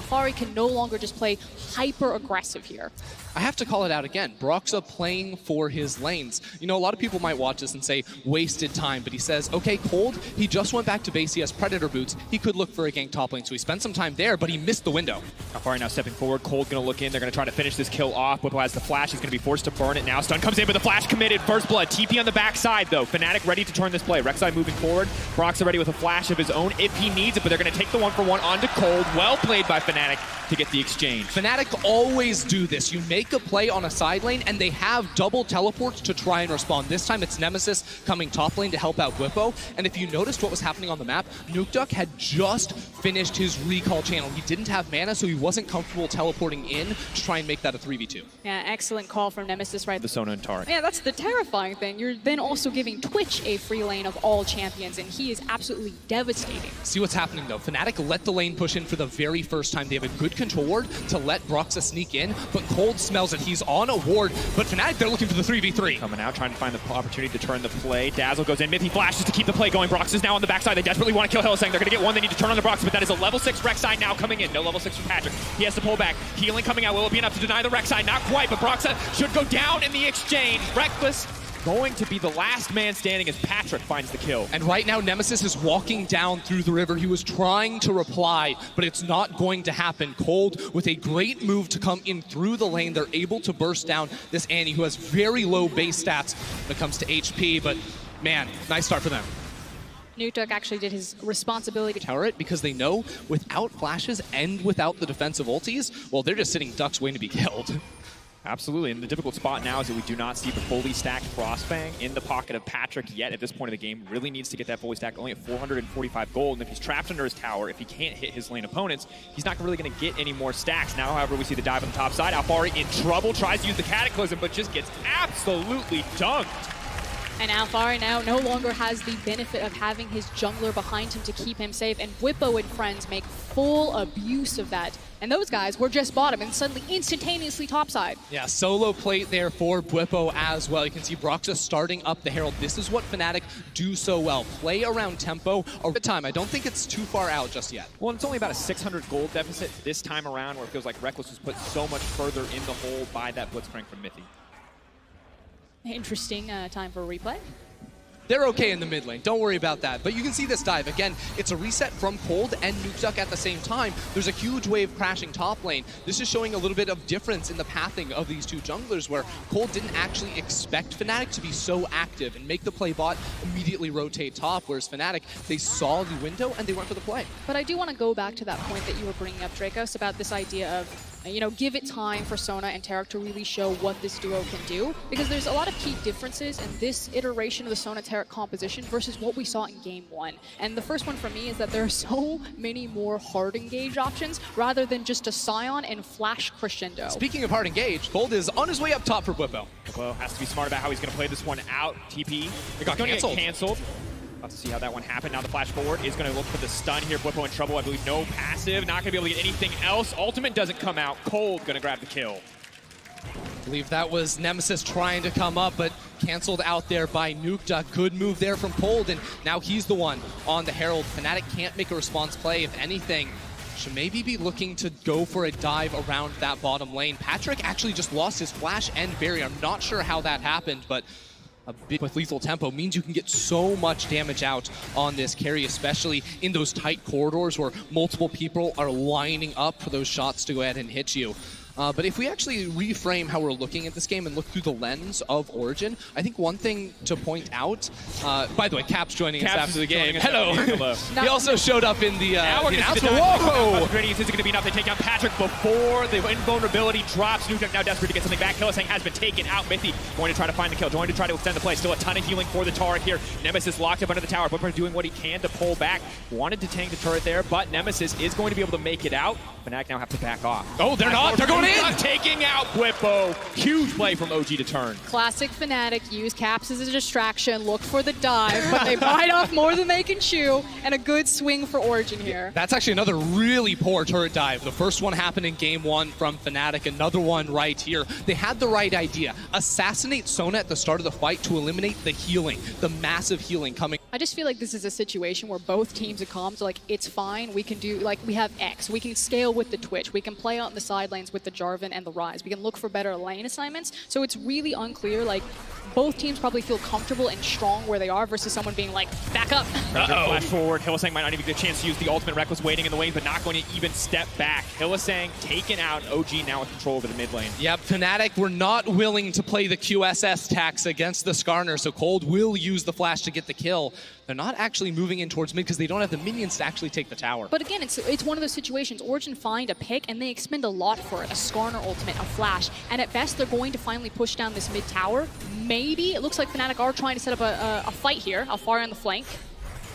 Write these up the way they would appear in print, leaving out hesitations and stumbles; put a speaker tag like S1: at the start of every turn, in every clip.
S1: Alphari can no longer just play hyper-aggressive here.
S2: I have to call it out again. Broxah playing for his lanes. You know, a lot of people might watch this and say, wasted time, but he says, okay, Cold, he just went back to base, he has Predator boots, he could look for a gank top lane, so he spent some time there, but he missed the window.
S3: Alphari now stepping forward, Cold gonna look in, they're gonna try to finish this kill off. Bwipo has the flash, he's gonna be forced to burn it now. Stun comes in, but the flash committed, first blood. TP on the backside though, Fnatic ready to turn this play. Rek'Sai moving forward, Broxah ready with a flash of his own if he needs it, but they're gonna take the 1-for-1 onto Cold. Well played by Fnatic to get the exchange.
S2: Fnatic always do this. You make a play on a side lane, and they have double teleports to try and respond. This time it's Nemesis coming top lane to help out Bwipo. And if you noticed what was happening on the map, Nukeduck had just finished his recall channel. He didn't have mana, so he wasn't comfortable teleporting in to try and make that a 3v2.
S1: Yeah, excellent call from Nemesis right
S3: The Sona and Taric.
S1: Yeah, that's the terrifying thing. You're then also giving Twitch a free lane of all champions, and he is absolutely devastating.
S2: See what's happening though. Fnatic let the lane push in for the very first time. They have a good control ward to let Broxah sneak in, but Cold smells it. He's on a ward, but Fnatic, they're looking for the 3v3.
S3: Coming out, trying to find the opportunity to turn the play. Dazzle goes in, Mithy flashes to keep the play going. Broxah's now on the backside. They desperately want to kill Hylissang. They're going to get one. They need to turn on the Broxah, but that is a level 6 Rek'Sai now coming in. No level 6 from Patrick. He has to pull back. Healing coming out. Will it be enough to deny the Rek'Sai? Not quite, but Broxah should go down in the exchange. Reckless going to be the last man standing as Patrick finds the kill.
S2: And right now, Nemesis is walking down through the river. He was trying to reply, but it's not going to happen. Cold, with a great move to come in through the lane, they're able to burst down this Annie, who has very low base stats when it comes to HP, but man, nice start for them.
S1: Nukeduck actually did his responsibility.
S2: Tower it because they know without flashes and without the defensive ultis, well, they're just sitting ducks waiting to be killed.
S3: Absolutely, and the difficult spot now is that we do not see the fully stacked Frostfang in the pocket of Patrick yet at this point of the game. Really needs to get that fully stacked, only at 445 gold, and if he's trapped under his tower, if he can't hit his lane opponents, he's not really going to get any more stacks. Now, however, we see the dive on the top side. Alphari in trouble, tries to use the Cataclysm, but just gets absolutely dunked.
S1: And Alphari now no longer has the benefit of having his jungler behind him to keep him safe, and Bwipo and friends make full abuse of that. And those guys were just bottom and suddenly instantaneously topside.
S2: Yeah, solo plate there for Bwipo as well. You can see Broxah starting up the Herald. This is what Fnatic do so well. Play around tempo over time. I don't think it's too far out just yet.
S3: Well, it's only about a 600 gold deficit this time around, where it feels like Reckless was put so much further in the hole by that Blitzcrank from Mithy.
S1: Interesting time for a replay.
S2: They're okay in the mid lane, don't worry about that. But you can see this dive. Again, it's a reset from Cold and Nukeduck at the same time. There's a huge wave crashing top lane. This is showing a little bit of difference in the pathing of these two junglers, where Cold didn't actually expect Fnatic to be so active and make the play bot immediately rotate top, whereas Fnatic, they saw the window and they went for the play.
S1: But I do want to go back to that point that you were bringing up, Dracos, about this idea of, you know, give it time for Sona and Taric to really show what this duo can do, because there's a lot of key differences in this iteration of the Sona-Taric composition versus what we saw in Game 1. And the first one for me is that there are so many more hard engage options rather than just a Scion and flash crescendo.
S2: Speaking of hard engage, Cold is on his way up top for Bwipo.
S3: Bwipo has to be smart about how he's going to play this one out. TP.
S2: It got canceled.
S3: About to see how that one happened. Now the flash forward is going to look for the stun here. Bwipo in trouble. I believe no passive. Not going to be able to get anything else. Ultimate doesn't come out. Cold going to grab the kill.
S2: I believe that was Nemesis trying to come up, but canceled out there by Nukeduck. Good move there from Cold, and now he's the one on the Herald. Fnatic can't make a response play. If anything, should maybe be looking to go for a dive around that bottom lane. Patrick actually just lost his flash and barrier. I'm not sure how that happened, but a bit with lethal tempo means you can get so much damage out on this carry, especially in those tight corridors where multiple people are lining up for those shots to go ahead and hit you. But if we actually reframe how we're looking at this game and look through the lens of Origen, I think one thing to point out, by the way, Cap's joining us after the game. Hello.
S3: Hello.
S2: He also showed up in the announcement.
S3: Whoa! Gradius isn't going to be enough. They take down Patrick before the invulnerability drops. Nukeduck now desperate to get something back. Hylissang has been taken out. Mithy going to try to find the kill, going to try to extend the play. Still a ton of healing for the Taric here. Nemesis locked up under the tower. Bwipo doing what he can to pull back. Wanted to tank the turret there, but Nemesis is going to be able to make it out. Fnatic now have to back off.
S2: Oh, they're not. They're going in.
S3: Taking out Bwipo. Huge play from OG to turn.
S1: Classic Fnatic, use caps as a distraction, look for the dive, but they bite off more than they can chew, and a good swing for Origen here.
S2: That's actually another really poor turret dive. The first one happened in Game 1 from Fnatic, another one right here. They had the right idea. Assassinate Sona at the start of the fight to eliminate the healing, the massive healing coming.
S1: I just feel like this is a situation where both teams at comms are like, it's fine, we can do, like, we have X, we can scale with the Twitch, we can play out in the side lanes with the Jarvan and the Ryze, we can look for better lane assignments, so it's really unclear, like, both teams probably feel comfortable and strong where they are versus someone being like, back up.
S3: Flash forward, Hylissang might not even get a chance to use the ultimate. Reckless waiting in the wings, but not going to even step back. Hylissang taken out, OG now with control over the mid lane.
S2: Yep, Fnatic were not willing to play the QSS tax against the Skarner, so Cold will use the flash to get the kill. They're not actually moving in towards mid because they don't have the minions to actually take the tower.
S1: But again, it's one of those situations. Origen find a pick and they expend a lot for it. A Skarner ultimate, a flash, and at best they're going to finally push down this mid tower. Maybe it looks like Fnatic are trying to set up a fight here. Alfari on the flank.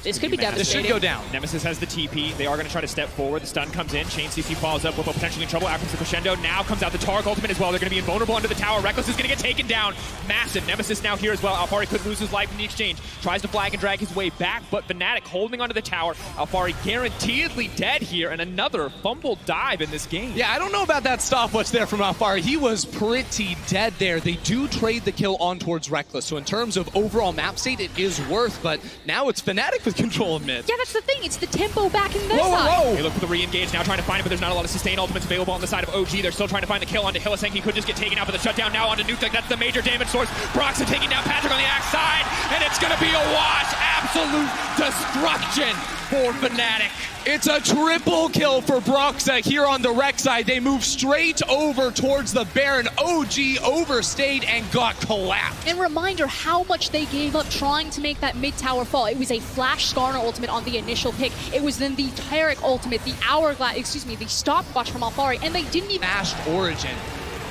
S1: This could be devastating.
S2: This should go down.
S3: Nemesis has the TP. They are going to try to step forward. The stun comes in. Chain CC follows up with potentially in trouble. After the crescendo, now comes out the Targ ultimate as well. They're going to be invulnerable under the tower. Reckless is going to get taken down. Massive. Nemesis now here as well. Alfari could lose his life in the exchange. Tries to flag and drag his way back, but Fnatic holding onto the tower. Alfari guaranteedly dead here, and another fumble dive in this game.
S2: Yeah, I don't know about that stopwatch there from Alfari. He was pretty dead there. They do trade the kill on towards Reckless, so in terms of overall map state, it is worth, but now it's Fnatic with control of mid.
S1: Yeah, that's the thing. It's the tempo back in their
S2: Whoa,
S1: side.
S2: whoa, whoa.
S3: They look for the re-engage now, trying to find it, but there's not a lot of sustained ultimates available on the side of OG. They're still trying to find the kill onto Hylissang. He could just get taken out, but the shutdown now onto Nuke. That's the major damage source. Broxah taking down Patrick on the axe side, and it's going to be a wash. Absolute destruction for Fnatic.
S2: It's a triple kill for Broxah here on the Rec side. They move straight over towards the Baron. OG overstayed and got collapsed.
S1: And reminder how much they gave up trying to make that mid tower fall. It was a flash Skarner ultimate on the initial pick. It was then the Taric ultimate, the hourglass, the stopwatch from Alfari, and they didn't even
S2: Mashed Origen.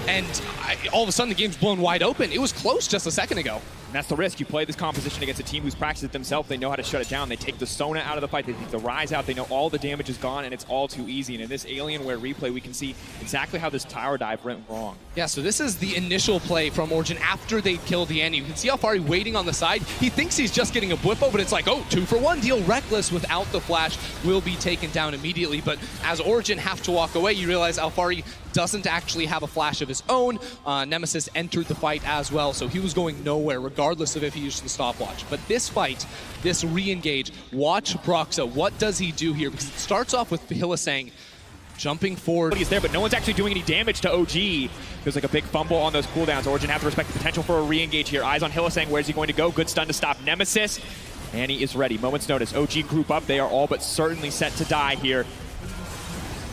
S2: And all of a sudden the game's blown wide open. It was close just a second ago.
S3: And that's the risk. You play this composition against a team who's practiced it themselves. They know how to shut it down. They take the Sona out of the fight. They take the Ryze out. They know all the damage is gone, and it's all too easy. And in this Alienware replay, we can see exactly how this tower dive went wrong.
S2: Yeah, so this is the initial play from Origen after they killed the Annie. You can see Alfari waiting on the side. He thinks he's just getting a Blippo, but it's like, oh, 2-for-1 deal. Reckless without the flash will be taken down immediately. But as Origen have to walk away, you realize Alfari doesn't actually have a flash of his own. Nemesis entered the fight as well, so he was going nowhere, regardless of if he used the stopwatch. But this fight, this re-engage, watch Broxah. What does he do here? Because it starts off with Hylissang jumping forward.
S3: He's there, but no one's actually doing any damage to OG. Feels like a big fumble on those cooldowns. Origen have to respect the potential for a re-engage here. Eyes on Hylissang. Where's he going to go? Good stun to stop Nemesis. Annie is ready. Moment's notice. OG group up. They are all but certainly set to die here.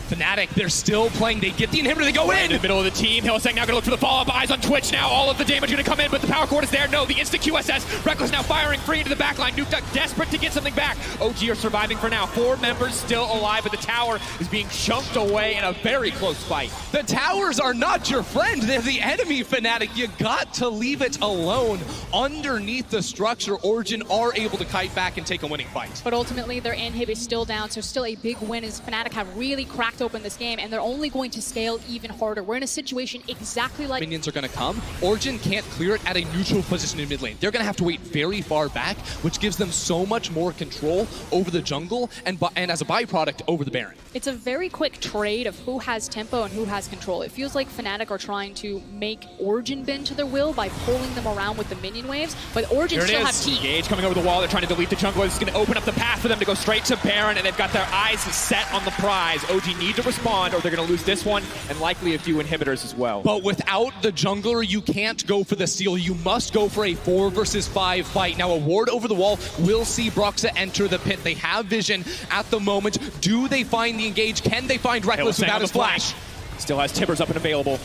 S2: Fnatic, they're still playing. They get the inhibitor, they go in!
S3: In the middle of the team, Hylissang now going to look for the follow-up. Eyes on Twitch now. All of the damage going to come in, but the power cord is there. No, the instant QSS. Reckless now firing free into the backline. Nuke Duck desperate to get something back. OG are surviving for now. 4 members still alive, but the tower is being chunked away in a very close fight.
S2: The towers are not your friend. They're the enemy, Fnatic. You got to leave it alone. Underneath the structure, Origen are able to kite back and take a winning fight.
S1: But ultimately, their inhib is still down, so still a big win as Fnatic have really cracked open this game, and they're only going to scale even harder. We're in a situation exactly like...
S2: Minions are going to come. Origen can't clear it at a neutral position in mid lane. They're going to have to wait very far back, which gives them so much more control over the jungle and as a byproduct over the Baron.
S1: It's a very quick trade of who has tempo and who has control. It feels like Fnatic are trying to make Origen bend to their will by pulling them around with the minion waves, but Origen still have teeth.
S3: Engage coming over the wall. They're trying to delete the jungle. This is going to open up the path for them to go straight to Baron, and they've got their eyes set on the prize. OG need to respond, or they're going to lose this one, and likely a few inhibitors as well.
S2: But without the jungler, you can't go for the steal. You must go for a 4 versus 5 fight. Now, a ward over the wall will see Broxah enter the pit. They have vision at the moment. Do they find the engage? Can they find Reckless without his flash?
S3: Still has Tibbers up and available.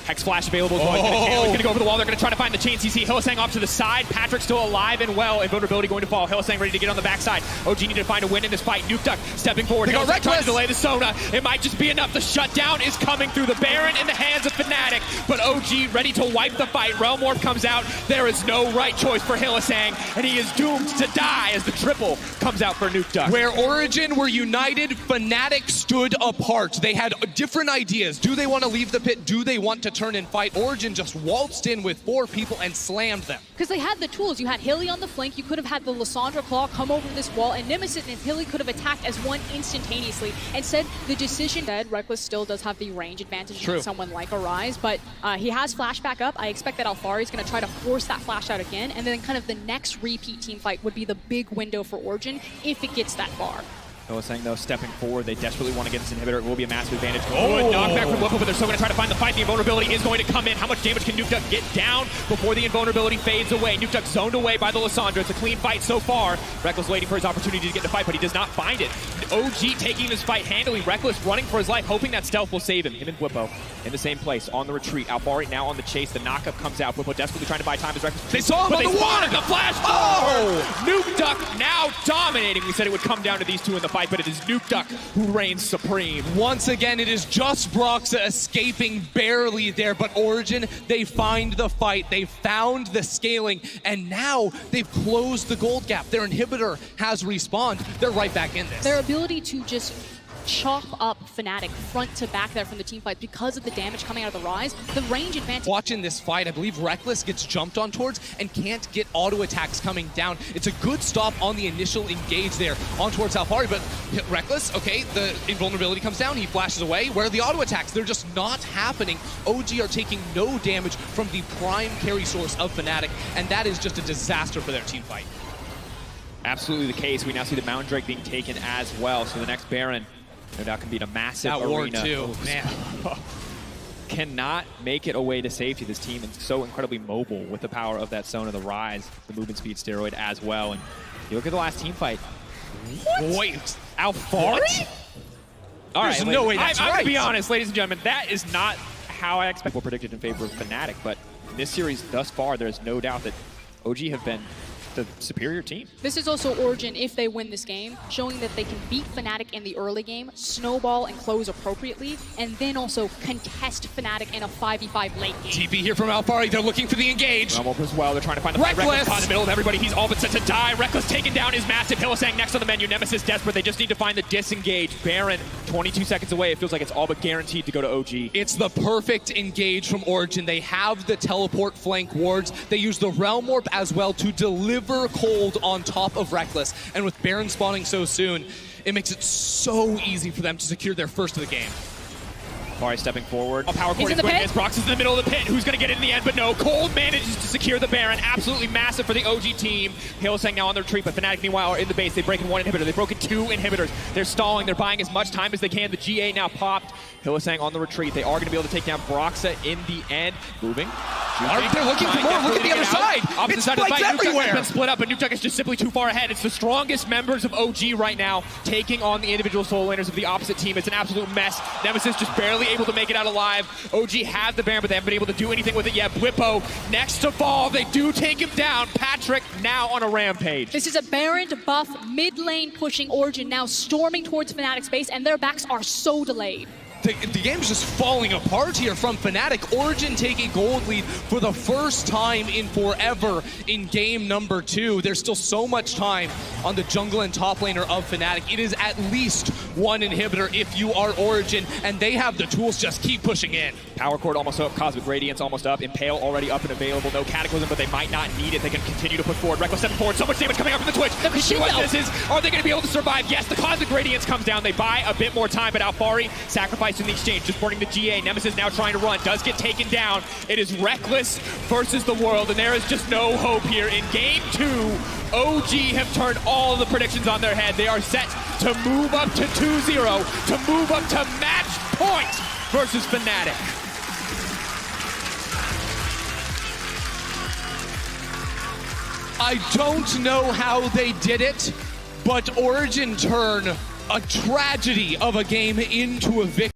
S3: Hex Flash available as well. He's going to go over the wall. They're going to try to find the chain CC. Hylissang off to the side. Patrick still alive and well. Invulnerability going to fall. Hylissang ready to get on the backside. OG need to find a win in this fight. Nuke Duck stepping forward. Hylissang trying to delay the Sona. It might just be enough. The shutdown is coming through the Baron in the hands of Fnatic. But OG ready to wipe the fight. Realm Warp comes out. There is no right choice for Hylissang, and he is doomed to die as the triple comes out for Nuke Duck.
S2: Where Origen were united, Fnatic stood apart. They had different ideas. Do they want to leave the pit? Do they want to turn and fight. Origen just waltzed in with 4 people and slammed them.
S1: Because they had the tools. You had Hilly on the flank. You could have had the Lissandra Claw come over this wall, and Nemesis and Hilly could have attacked as one instantaneously. Instead, the decision that Reckless still does have the range advantage against someone like Arise, but he has flash back up. I expect that Alphari is going to try to force that flash out again, and then kind of the next repeat team fight would be the big window for Origen if it gets that far.
S3: Noah saying, though, stepping forward, they desperately want to get this inhibitor. It will be a massive advantage. Oh, and knockback from Whipple, but they're still going to try to find the fight. The invulnerability is going to come in. How much damage can Nukeduck get down before the invulnerability fades away? Nukeduck zoned away by the Lissandra. It's a clean fight so far. Reckless waiting for his opportunity to get in the fight, but he does not find it. OG taking this fight handily. Reckless running for his life, hoping that stealth will save him. Him and Whippo in the same place, on the retreat. Alphari now on the chase. The knockup comes out. Whippo desperately trying to buy time as Reckless.
S2: They saw him on the wall!
S3: The flash forward! Nukeduck now dominating. We said it would come down to these two in the fight, but it is Nukeduck who reigns supreme.
S2: Once again, it is just Broxa escaping barely there, but Origen, they find the fight, they found the scaling, and now they've closed the gold gap. Their inhibitor has respawned. They're right back in this.
S1: Their ability to just chop up Fnatic front to back there from the team fight because of the damage coming out of the Rise, the range advantage.
S2: Watching this fight, I believe Reckless gets jumped on towards and can't get auto attacks coming down. It's a good stop on the initial engage there on towards Alphari, but Reckless, okay, the invulnerability comes down, he flashes away. Where are the auto attacks? They're just not happening. OG are taking no damage from the prime carry source of Fnatic, and that is just a disaster for their team fight.
S3: Absolutely the case. We now see the Mountain Drake being taken as well, so the next Baron no doubt can beat a massive
S2: that
S3: arena.
S2: Ward too, man.
S3: Cannot make it away to safety. This team is so incredibly mobile with the power of that Sona, the Rise, the movement speed steroid as well. And you look at the last team fight.
S2: What? Wait,
S3: Alphari? All right,
S2: There's no way that's
S3: I'm
S2: right.
S3: going to be honest, ladies and gentlemen, that is not how I expect. Well, predicted in favor of Fnatic, but in this series thus far, there's no doubt that OG have been the superior team.
S1: This is also Origen, if they win this game, showing that they can beat Fnatic in the early game, snowball and close appropriately, and then also contest Fnatic in a 5v5 late game.
S2: TP here from Alphari, they're looking for the engage.
S3: Rumble as well, they're trying to find the fight. Reckless caught in the middle of everybody, he's all but set to die. Reckless taken down is massive. Hylissang next on the menu, Nemesis desperate, they just need to find the disengage. Baron, 22 seconds away, it feels like it's all but guaranteed to go to OG.
S2: It's the perfect engage from Origen. They have the teleport flank wards. They use the Realm Warp as well to deliver cold on top of Reckless. And with Baron spawning so soon, it makes it so easy for them to secure their first of the game.
S3: Alphari stepping forward. Power
S1: He's
S3: cord
S1: in
S3: is
S1: the
S3: going
S1: pit.
S3: to miss. Brox is in the middle of the pit. Who's going to get it in the end? But no, Cold manages to secure the Baron. Absolutely massive for the OG team. Hylissang now on the retreat, but Fnatic meanwhile are in the base. They've broken 1 inhibitor. They've broken 2 inhibitors. They're stalling. They're buying as much time as they can. The GA now popped. Hylissang on the retreat. They are going to be able to take down Broxa in the end. Moving.
S2: They're looking for more. Look at the other side.
S3: Opposite
S2: It's
S3: side of the fight.
S2: spikes
S3: Nukeduck
S2: everywhere.
S3: has been split up, but Nukeduck is just simply too far ahead. It's the strongest members of OG right now taking on the individual solo laners of the opposite team. It's an absolute mess. Nemesis just barely able to make it out alive. OG have the Baron, but they haven't been able to do anything with it yet. Whippo next to fall. They do take him down. Patrick now on a rampage.
S1: This is a Baron buff, mid lane pushing Origen, now storming towards Fnatic's base, and their backs are so delayed.
S2: The game's just falling apart here from Fnatic. Origen take a gold lead for the first time in forever in game number 2. There's still so much time on the jungle and top laner of Fnatic. It is at least 1 inhibitor if you are Origen, and they have the tools. Just keep pushing in.
S3: Power Cord almost up, Cosmic Radiance almost up, Impale already up and available. No Cataclysm, but they might not need it. They can continue to push forward. Reckless stepping forward. So much damage coming out from the Twitch.
S1: Look,
S3: See what this is. Are they going to be able to survive? Yes, the Cosmic Radiance comes down. They buy a bit more time, but Alphari sacrificed in the exchange, just burning the GA. Nemesis now trying to run, does get taken down. It is Reckless versus the world, and there is just no hope here. In game 2, OG have turned all of the predictions on their head. They are set to move up to 2-0, to move up to match point versus Fnatic.
S2: I don't know how they did it, but Origen turn a tragedy of a game into a victory.